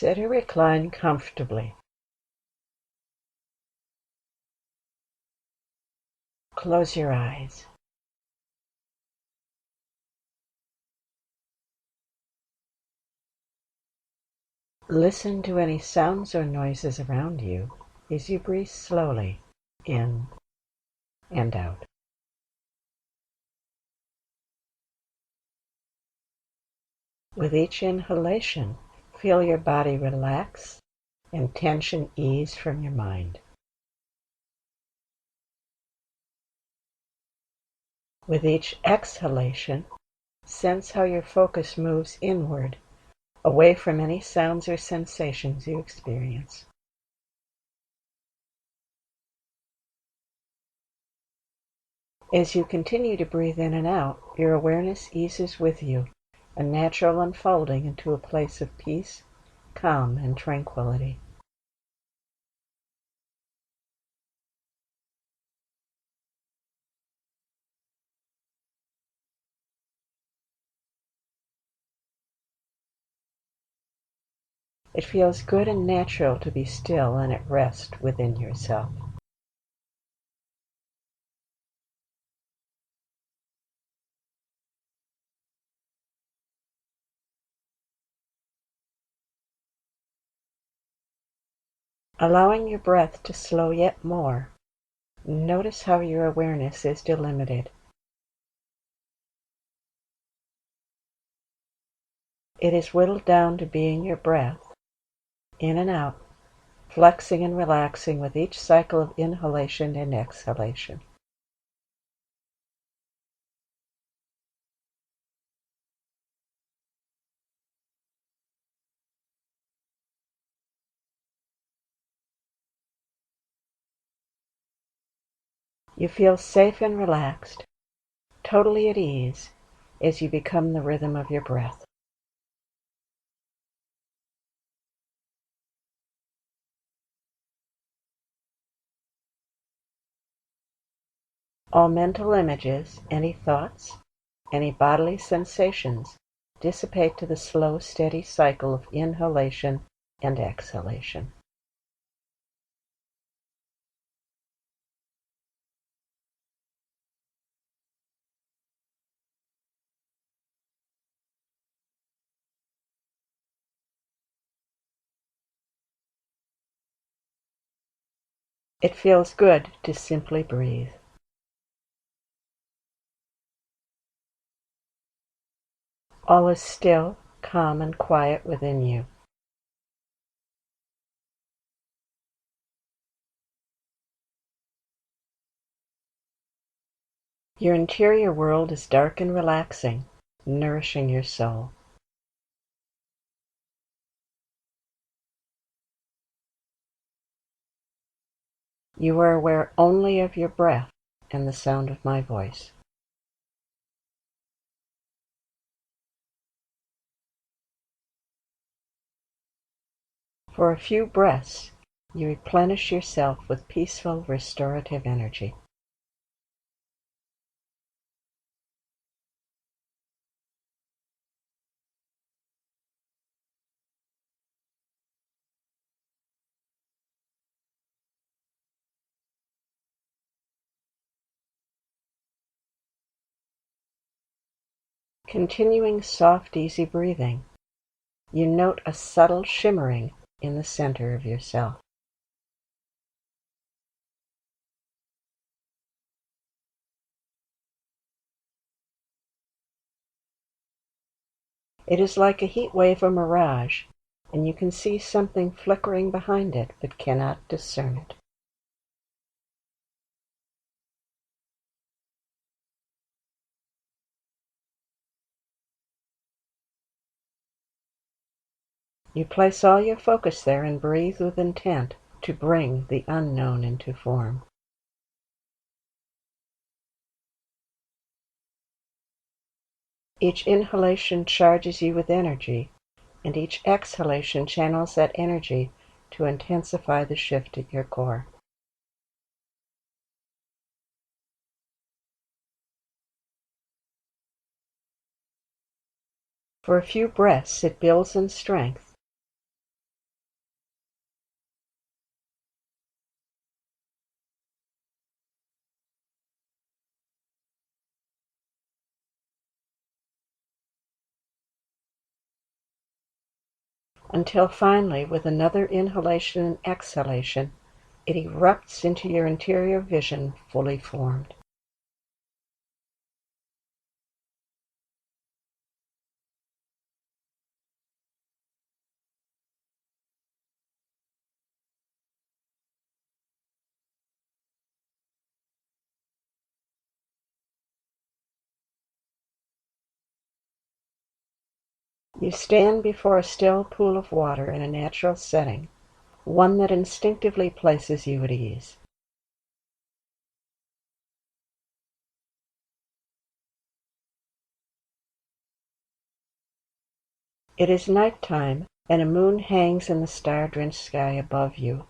Sit or recline comfortably. Close your eyes. Listen to any sounds or noises around you as you breathe slowly in and out. With each inhalation, feel your body relax and tension ease from your mind. With each exhalation, sense how your focus moves inward, away from any sounds or sensations you experience. As you continue to breathe in and out, your awareness eases with you, a natural unfolding into a place of peace, calm, and tranquility. It feels good and natural to be still and at rest within yourself. Allowing your breath to slow yet more, notice how your awareness is delimited. It is whittled down to being your breath, in and out, flexing and relaxing with each cycle of inhalation and exhalation. You feel safe and relaxed, totally at ease, as you become the rhythm of your breath. All mental images, any thoughts, any bodily sensations dissipate to the slow, steady cycle of inhalation and exhalation. It feels good to simply breathe. All is still, calm, and quiet within you. Your interior world is dark and relaxing, nourishing your soul. You are aware only of your breath and the sound of my voice. For a few breaths, you replenish yourself with peaceful, restorative energy. Continuing soft, easy breathing, you note a subtle shimmering in the center of yourself. It is like a heat wave or mirage, and you can see something flickering behind it but cannot discern it. You place all your focus there and breathe with intent to bring the unknown into form. Each inhalation charges you with energy, and each exhalation channels that energy to intensify the shift at your core. For a few breaths, it builds in strength, until finally, with another inhalation and exhalation, it erupts into your interior vision fully formed. You stand before a still pool of water in a natural setting, one that instinctively places you at ease. It is nighttime, and a moon hangs in the star-drenched sky above you,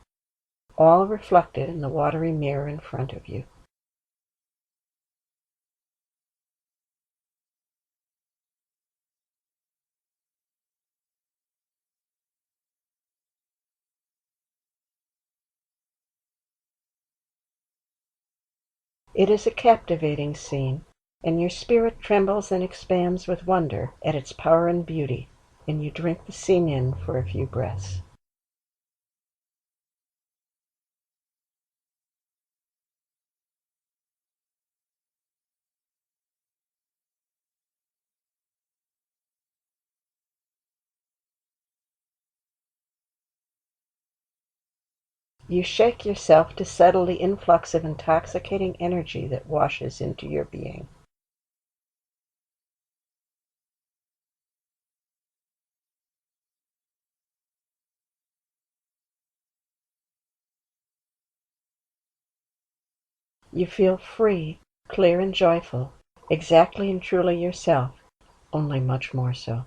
all reflected in the watery mirror in front of you. It is a captivating scene, and your spirit trembles and expands with wonder at its power and beauty, and you drink the scene in for a few breaths. You shake yourself to settle the influx of intoxicating energy that washes into your being. You feel free, clear and joyful, exactly and truly yourself, only much more so.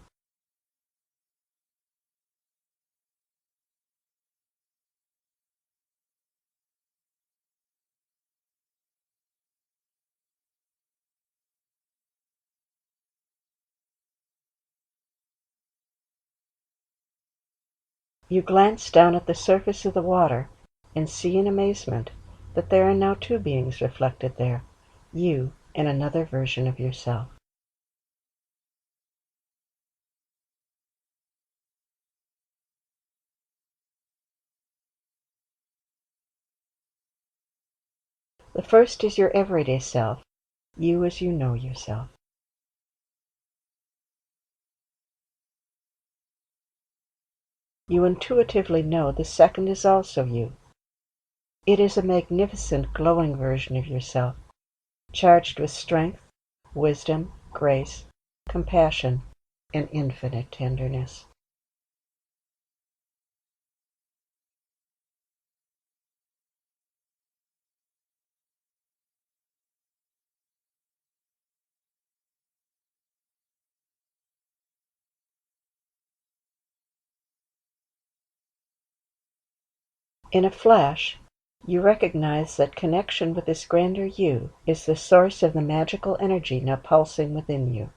You glance down at the surface of the water and see in amazement that there are now two beings reflected there, you and another version of yourself. The first is your everyday self, you as you know yourself. You intuitively know the second is also you. It is a magnificent, glowing version of yourself, charged with strength, wisdom, grace, compassion, and infinite tenderness. In a flash, you recognize that connection with this grander you is the source of the magical energy now pulsing within you.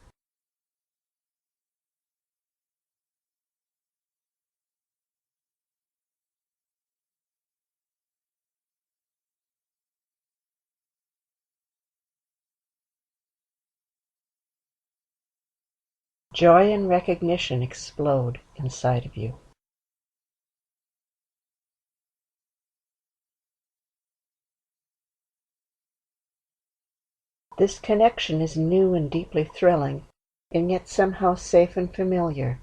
Joy and recognition explode inside of you. This connection is new and deeply thrilling, and yet somehow safe and familiar,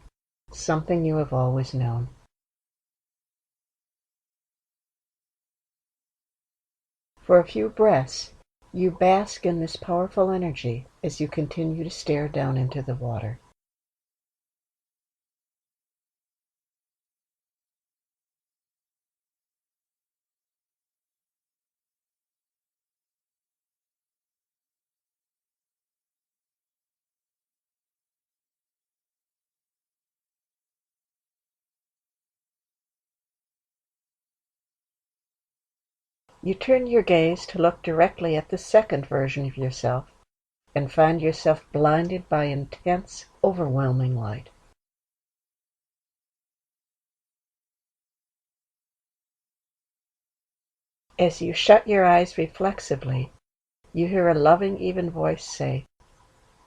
something you have always known. For a few breaths, you bask in this powerful energy as you continue to stare down into the water. You turn your gaze to look directly at the second version of yourself and find yourself blinded by intense, overwhelming light. As you shut your eyes reflexively, you hear a loving, even voice say,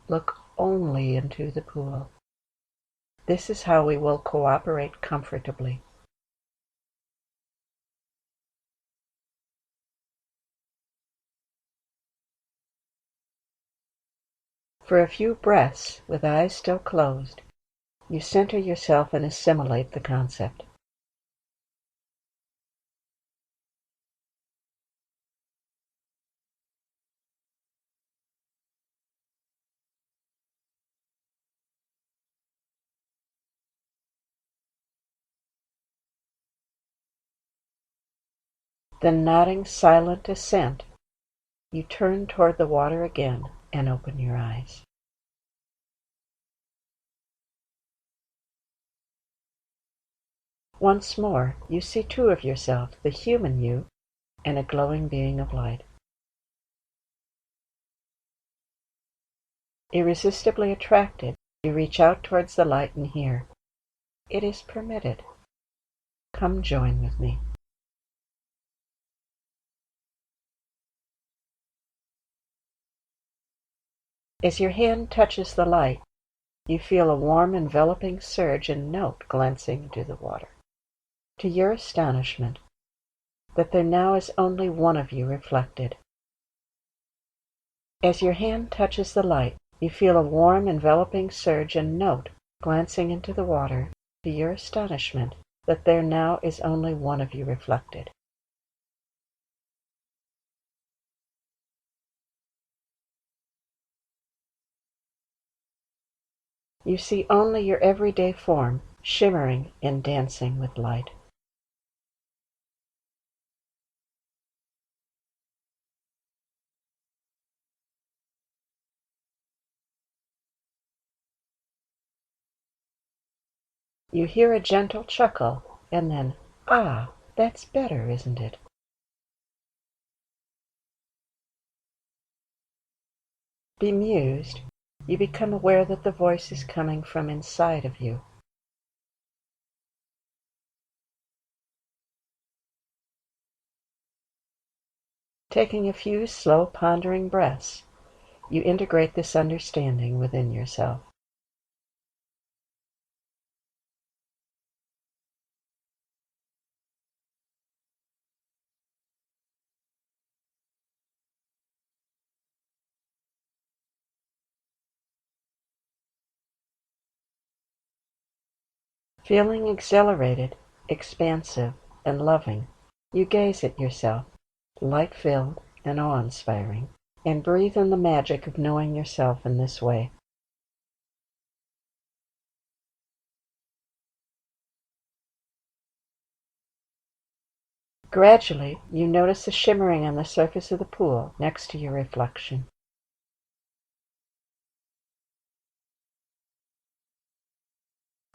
"Look only into the pool." This is how we will cooperate comfortably. For a few breaths, with eyes still closed, you center yourself and assimilate the concept. Then, nodding silent assent, you turn toward the water again and open your eyes. Once more, you see two of yourself, the human you and a glowing being of light. Irresistibly attracted, you reach out towards the light and hear, "It is permitted. Come join with me." As your hand touches the light, you feel a warm enveloping surge and note glancing into the water. To your astonishment, that there now is only one of you reflected. As your hand touches the light, you feel a warm enveloping surge and note glancing into the water. To your astonishment, that there now is only one of you reflected. You see only your everyday form, shimmering and dancing with light. You hear a gentle chuckle, and then, "Ah, that's better, isn't it?" Bemused, you become aware that the voice is coming from inside of you. Taking a few slow pondering breaths, you integrate this understanding within yourself. Feeling exhilarated, expansive, and loving, you gaze at yourself, light-filled and awe-inspiring, and breathe in the magic of knowing yourself in this way. Gradually, you notice the shimmering on the surface of the pool next to your reflection.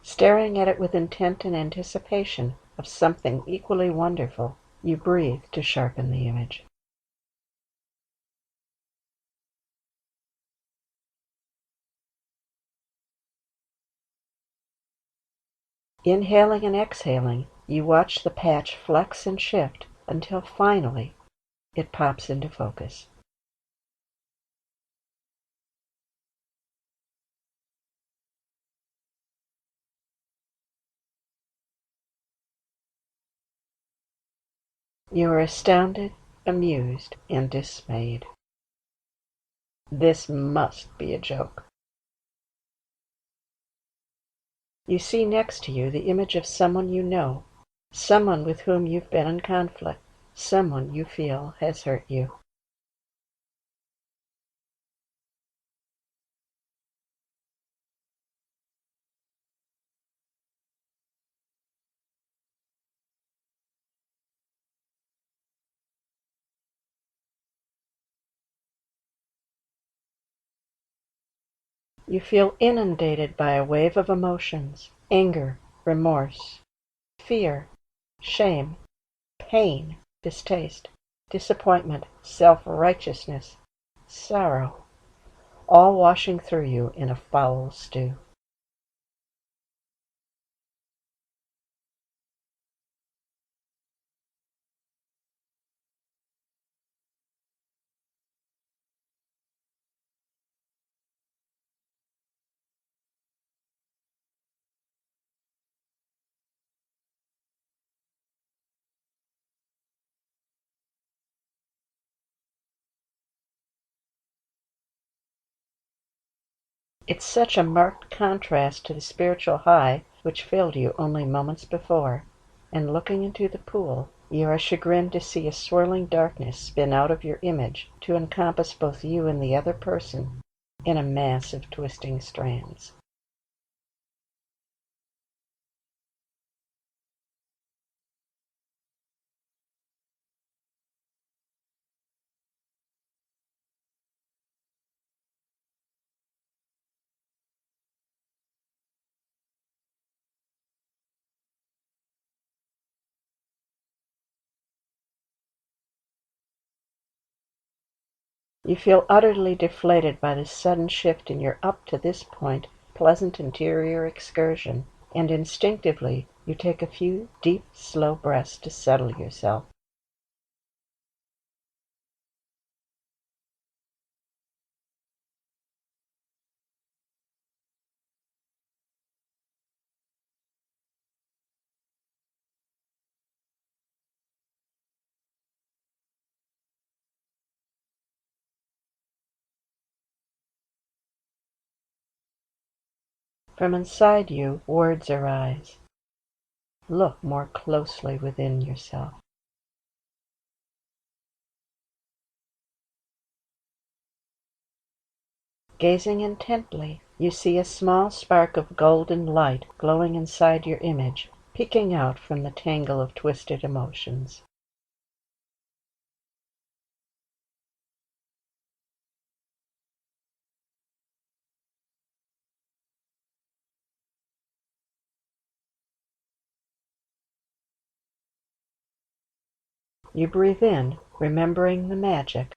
Staring at it with intent and anticipation of something equally wonderful, you breathe to sharpen the image. Inhaling and exhaling, you watch the patch flex and shift until finally it pops into focus. You are astounded, amused, and dismayed. This must be a joke. You see next to you the image of someone you know, someone with whom you've been in conflict, someone you feel has hurt you. You feel inundated by a wave of emotions: anger, remorse, fear, shame, pain, distaste, disappointment, self-righteousness, sorrow, all washing through you in a foul stew. It's such a marked contrast to the spiritual high which filled you only moments before, and looking into the pool, you are chagrined to see a swirling darkness spin out of your image to encompass both you and the other person in a mass of twisting strands. You feel utterly deflated by the sudden shift in your up to this point pleasant interior excursion, and instinctively you take a few deep, slow breaths to settle yourself. From inside you, words arise. Look more closely within yourself. Gazing intently, you see a small spark of golden light glowing inside your image, peeking out from the tangle of twisted emotions. You breathe in, remembering the magic,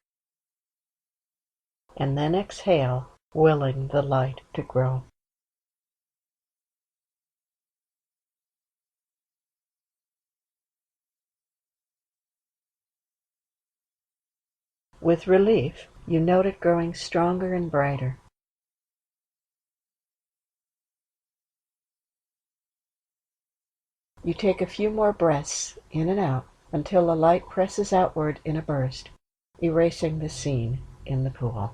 and then exhale, willing the light to grow. With relief, you note it growing stronger and brighter. You take a few more breaths in and out until the light presses outward in a burst, erasing the scene in the pool.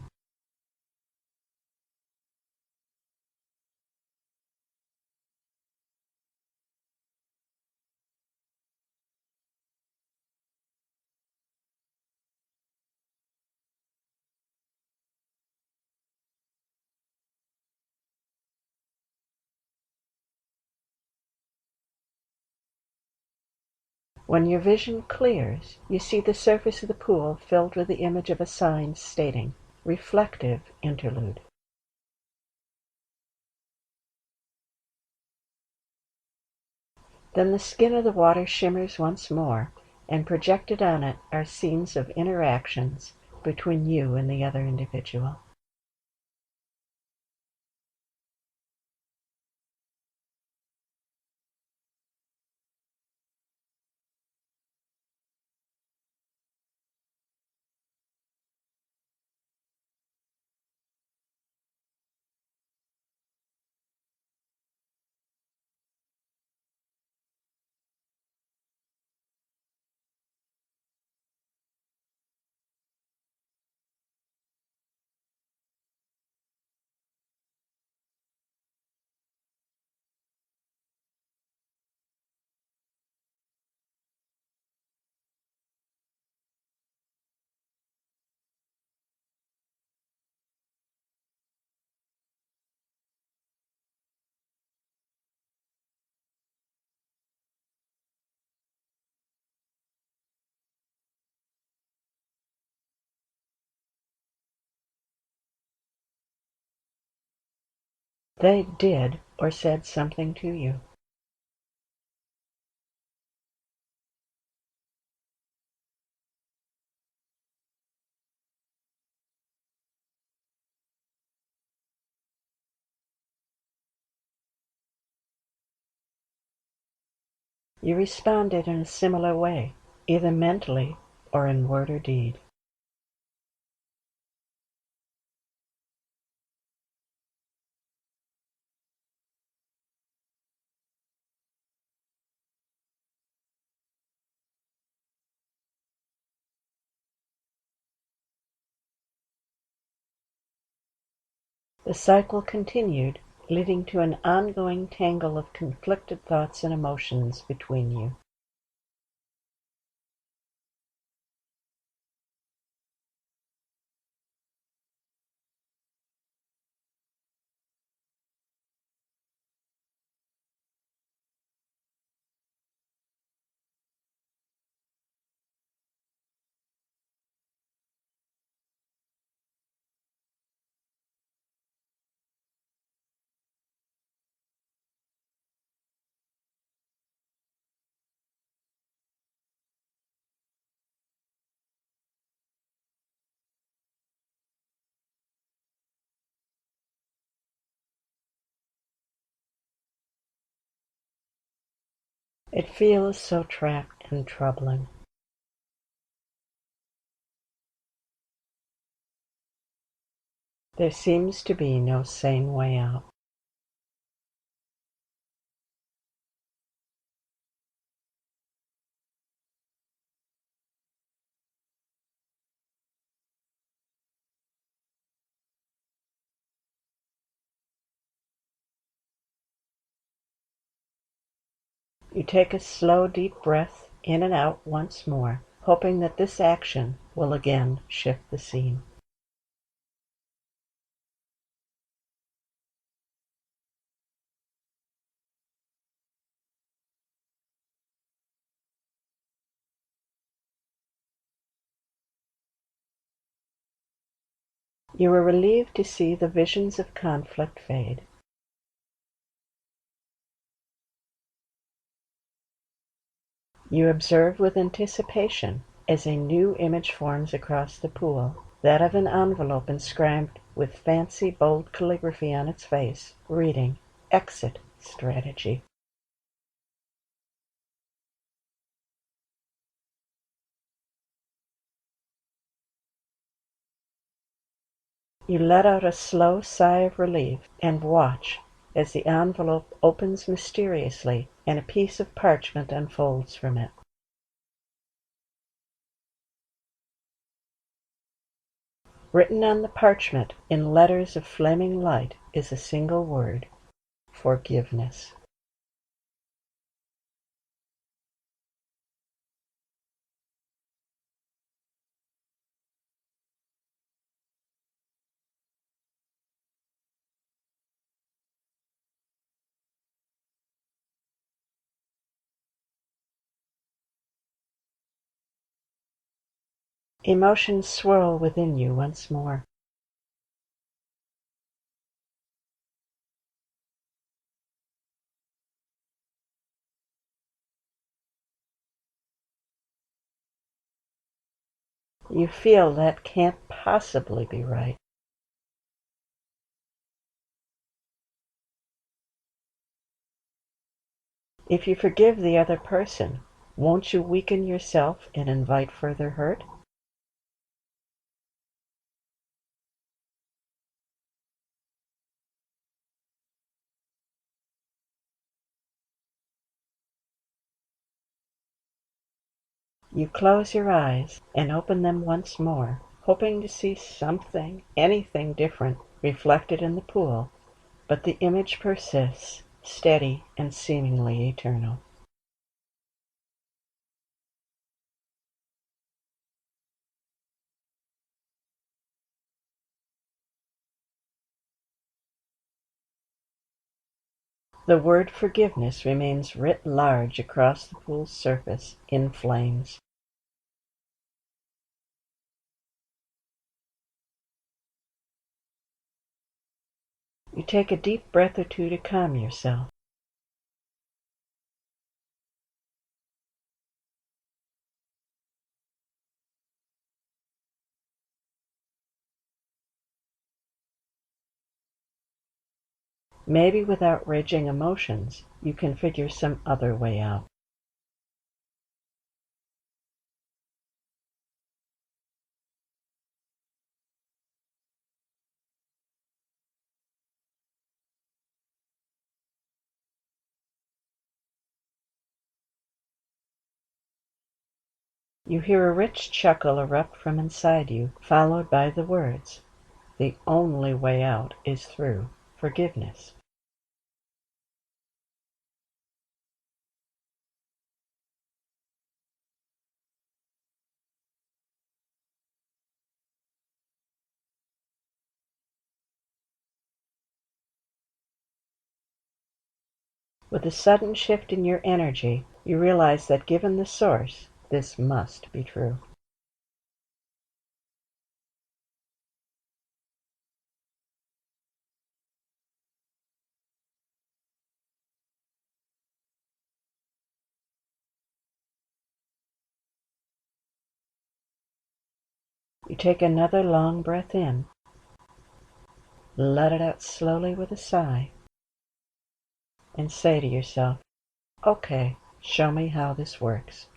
When your vision clears, you see the surface of the pool filled with the image of a sign stating, "Reflective Interlude." Then the skin of the water shimmers once more, and projected on it are scenes of interactions between you and the other individual. They did or said something to you. You responded in a similar way, either mentally or in word or deed. The cycle continued, leading to an ongoing tangle of conflicted thoughts and emotions between you. It feels so trapped and troubling. There seems to be no sane way out. You take a slow, deep breath in and out once more, hoping that this action will again shift the scene. You are relieved to see the visions of conflict fade. You observe with anticipation as a new image forms across the pool, that of an envelope inscribed with fancy, bold calligraphy on its face, reading, "Exit Strategy." You let out a slow sigh of relief and watch as the envelope opens mysteriously and a piece of parchment unfolds from it. Written on the parchment in letters of flaming light is a single word: forgiveness. Emotions swirl within you once more. You feel that can't possibly be right. If you forgive the other person, won't you weaken yourself and invite further hurt? You close your eyes and open them once more, hoping to see something, anything different, reflected in the pool, but the image persists, steady and seemingly eternal. The word forgiveness remains writ large across the pool's surface in flames. You take a deep breath or two to calm yourself. Maybe without raging emotions, you can figure some other way out. You hear a rich chuckle erupt from inside you, followed by the words, The only way out is through forgiveness. With a sudden shift in your energy, you realize that given the source, this must be true. You take another long breath in, let it out slowly with a sigh, and say to yourself, "Okay, show me how this works."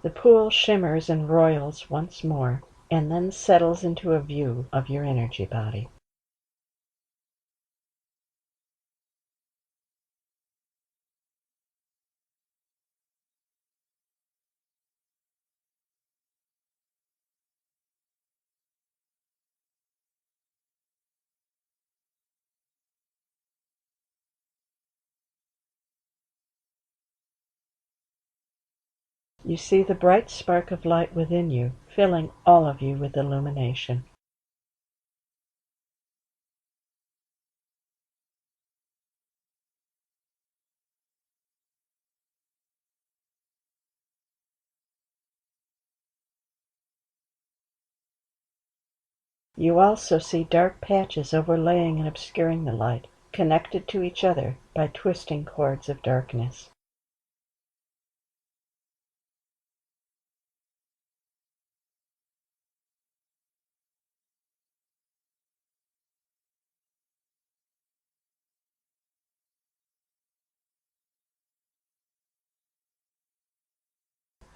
The pool shimmers and roils once more, and then settles into a view of your energy body. You see the bright spark of light within you, filling all of you with illumination. You also see dark patches overlaying and obscuring the light, connected to each other by twisting cords of darkness.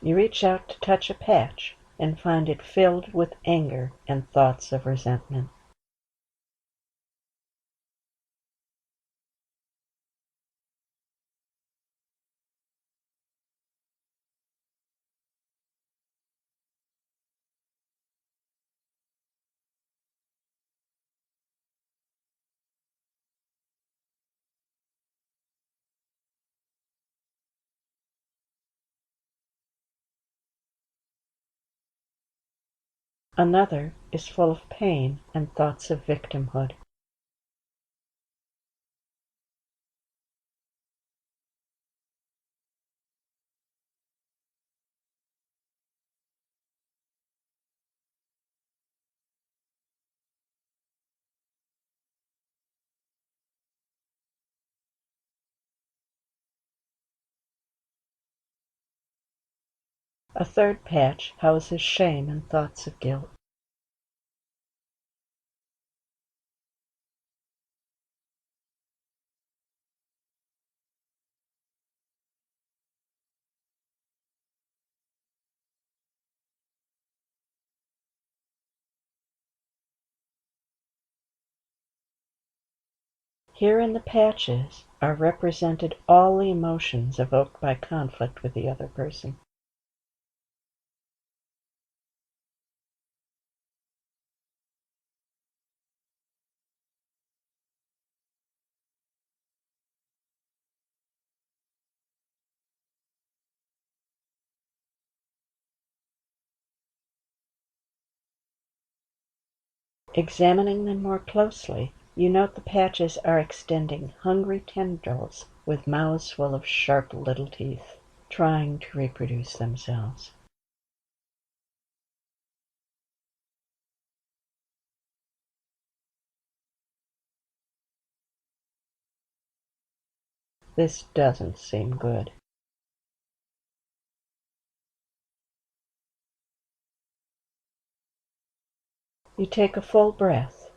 You reach out to touch a patch and find it filled with anger and thoughts of resentment. Another is full of pain and thoughts of victimhood. A third patch houses shame and thoughts of guilt. Here in the patches are represented all the emotions evoked by conflict with the other person. Examining them more closely, you note the patches are extending hungry tendrils with mouths full of sharp little teeth, trying to reproduce themselves. This doesn't seem good. You take a full breath,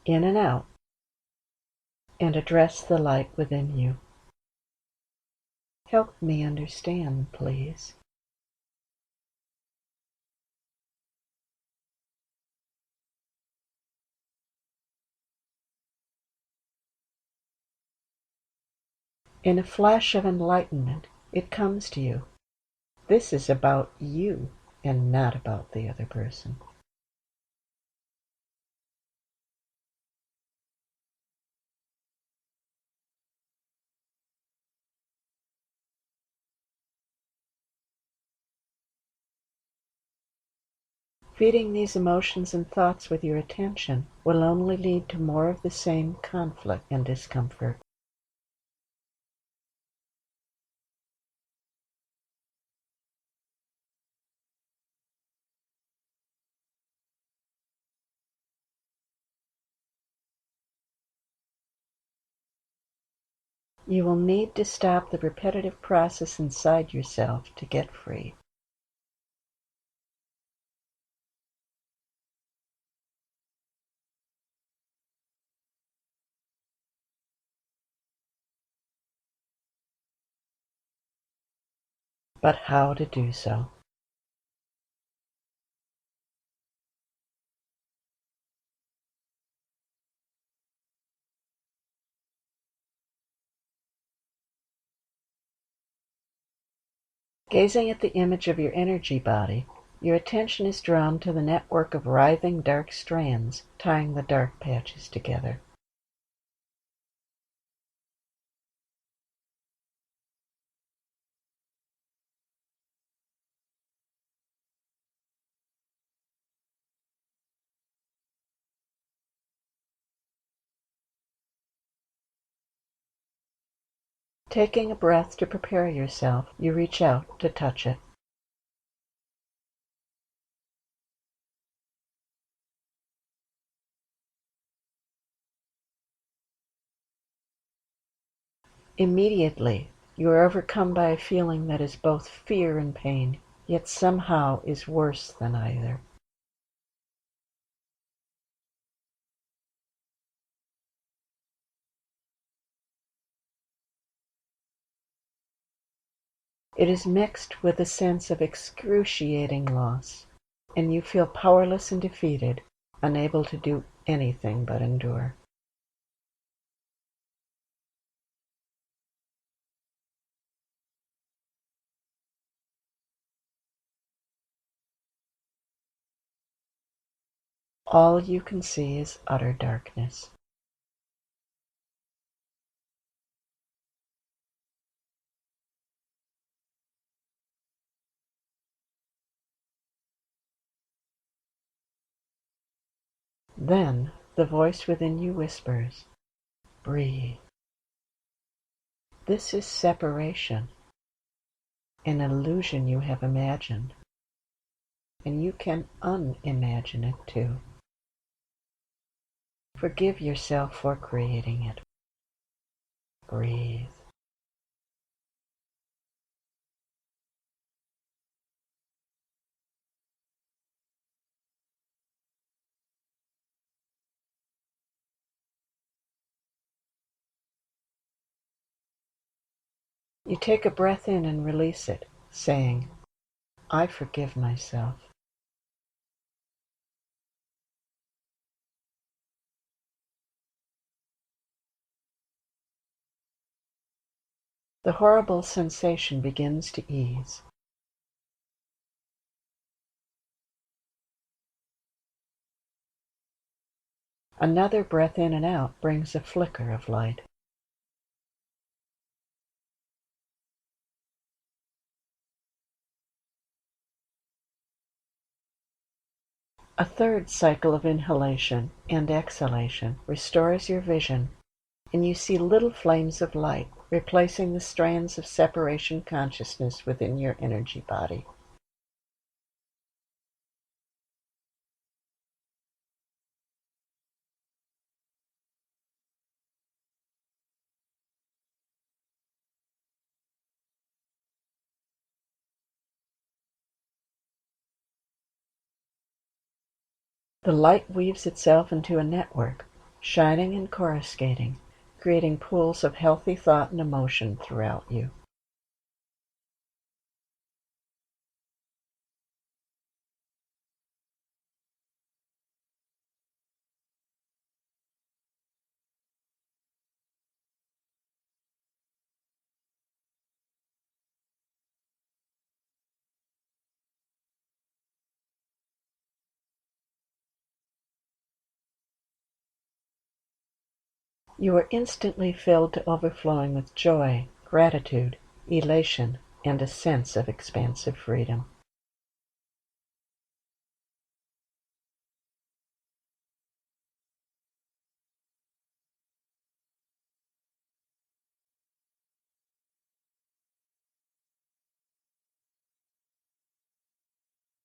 in and out, and address the light within you. Help me understand, please. In a flash of enlightenment, it comes to you. This is about you and not about the other person. Feeding these emotions and thoughts with your attention will only lead to more of the same conflict and discomfort. You will need to stop the repetitive process inside yourself to get free. But how to do so? Gazing at the image of your energy body, your attention is drawn to the network of writhing dark strands tying the dark patches together. Taking a breath to prepare yourself, you reach out to touch it. Immediately, you are overcome by a feeling that is both fear and pain, yet somehow is worse than either. It is mixed with a sense of excruciating loss, and you feel powerless and defeated, unable to do anything but endure. All you can see is utter darkness. Then the voice within you whispers, "Breathe. This is separation, an illusion you have imagined, and you can unimagine it too. Forgive yourself for creating it. Breathe." You take a breath in and release it, saying, "I forgive myself." The horrible sensation begins to ease. Another breath in and out brings a flicker of light. A third cycle of inhalation and exhalation restores your vision, and you see little flames of light replacing the strands of separation consciousness within your energy body. The light weaves itself into a network, shining and coruscating, creating pools of healthy thought and emotion throughout you. You are instantly filled to overflowing with joy, gratitude, elation, and a sense of expansive freedom.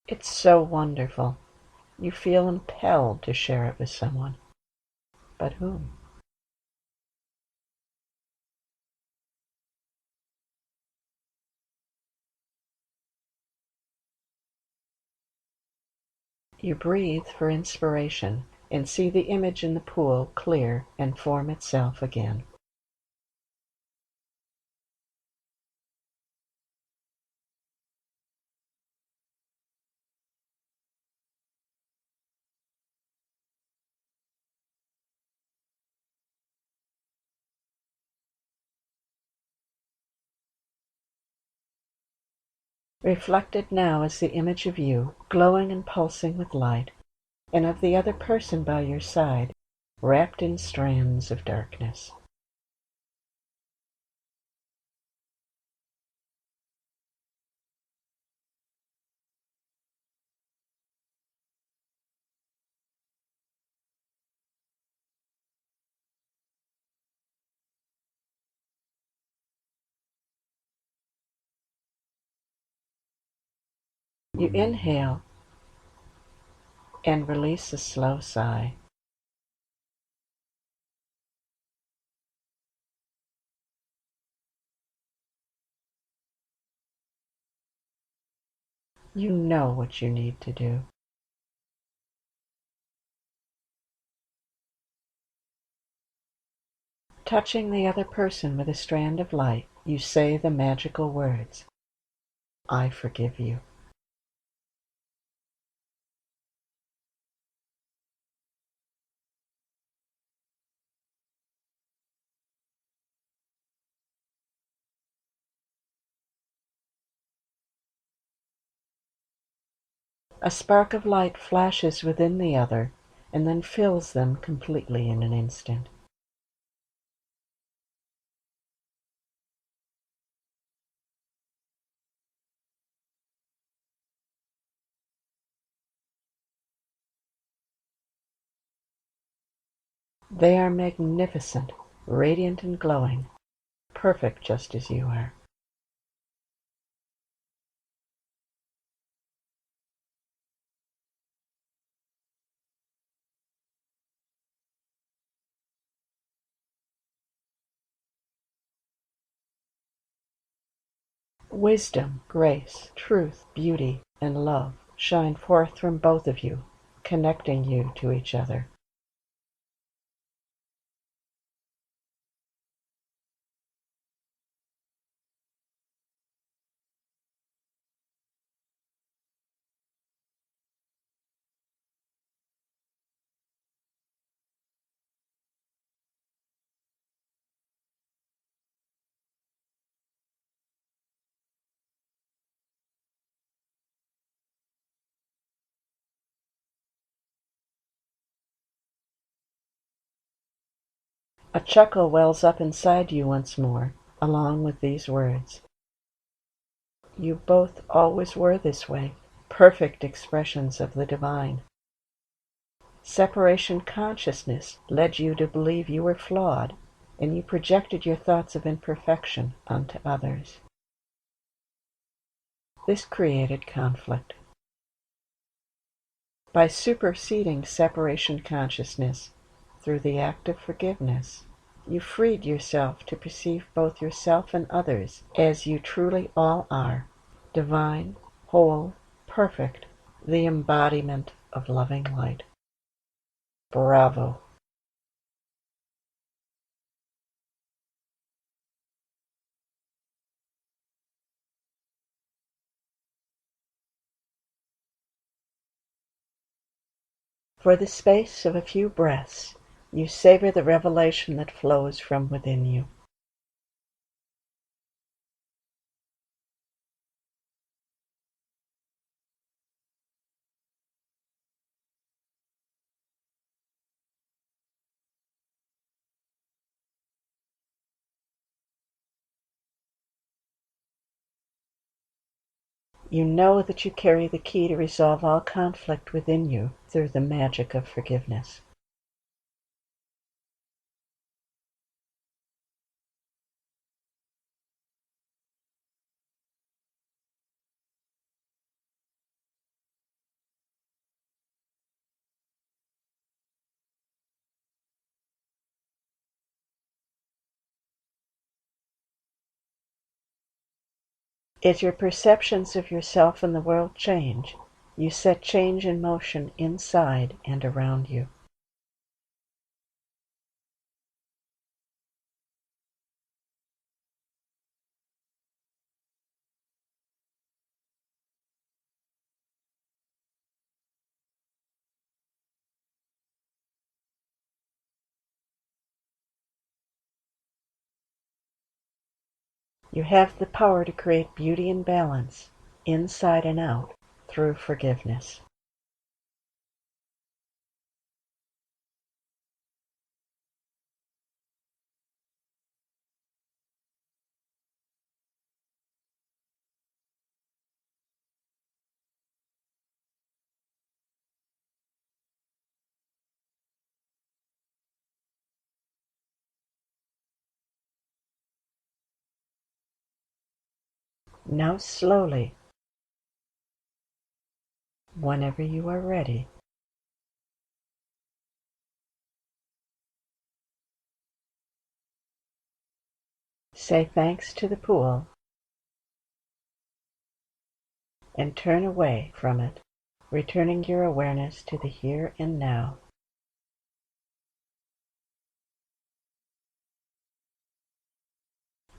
It's so wonderful. You feel impelled to share it with someone. But whom? You breathe for inspiration and see the image in the pool clear and form itself again. Reflected now is the image of you, glowing and pulsing with light, and of the other person by your side, wrapped in strands of darkness. You inhale and release a slow sigh. You know what you need to do. Touching the other person with a strand of light, you say the magical words, I forgive you. A spark of light flashes within the other and then fills them completely in an instant. They are magnificent, radiant and glowing, perfect just as you are. Wisdom, grace, truth, beauty, and love shine forth from both of you, connecting you to each other. A chuckle wells up inside you once more, along with these words. You both always were this way, perfect expressions of the divine. Separation consciousness led you to believe you were flawed, and you projected your thoughts of imperfection onto others. This created conflict. By superseding separation consciousness through the act of forgiveness, you freed yourself to perceive both yourself and others as you truly all are, divine, whole, perfect, the embodiment of loving light. Bravo! For the space of a few breaths, you savor the revelation that flows from within you. You know that you carry the key to resolve all conflict within you through the magic of forgiveness. As your perceptions of yourself and the world change, you set change in motion inside and around you. You have the power to create beauty and balance, inside and out, through forgiveness. Now slowly, whenever you are ready, say thanks to the pool and turn away from it, returning your awareness to the here and now.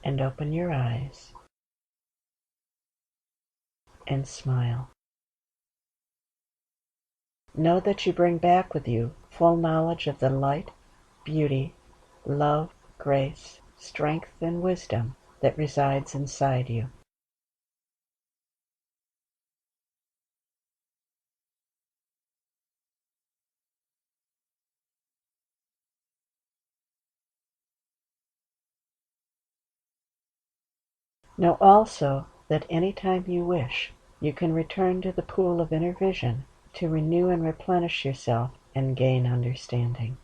And open your eyes and smile. Know that you bring back with you full knowledge of the light, beauty, love, grace, strength, and wisdom that resides inside you. Know also that any time you wish, you can return to the pool of inner vision to renew and replenish yourself and gain understanding.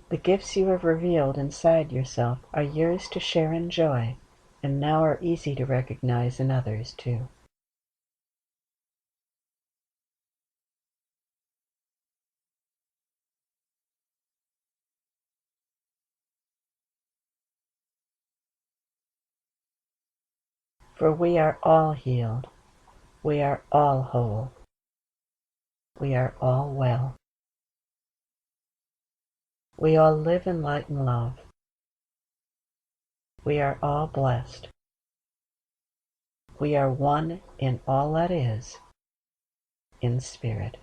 The gifts you have revealed inside yourself are yours to share and enjoy, and now are easy to recognize in others too. For we are all healed, we are all whole, we are all well. We all live in light and love. We are all blessed. We are one in all that is, in spirit.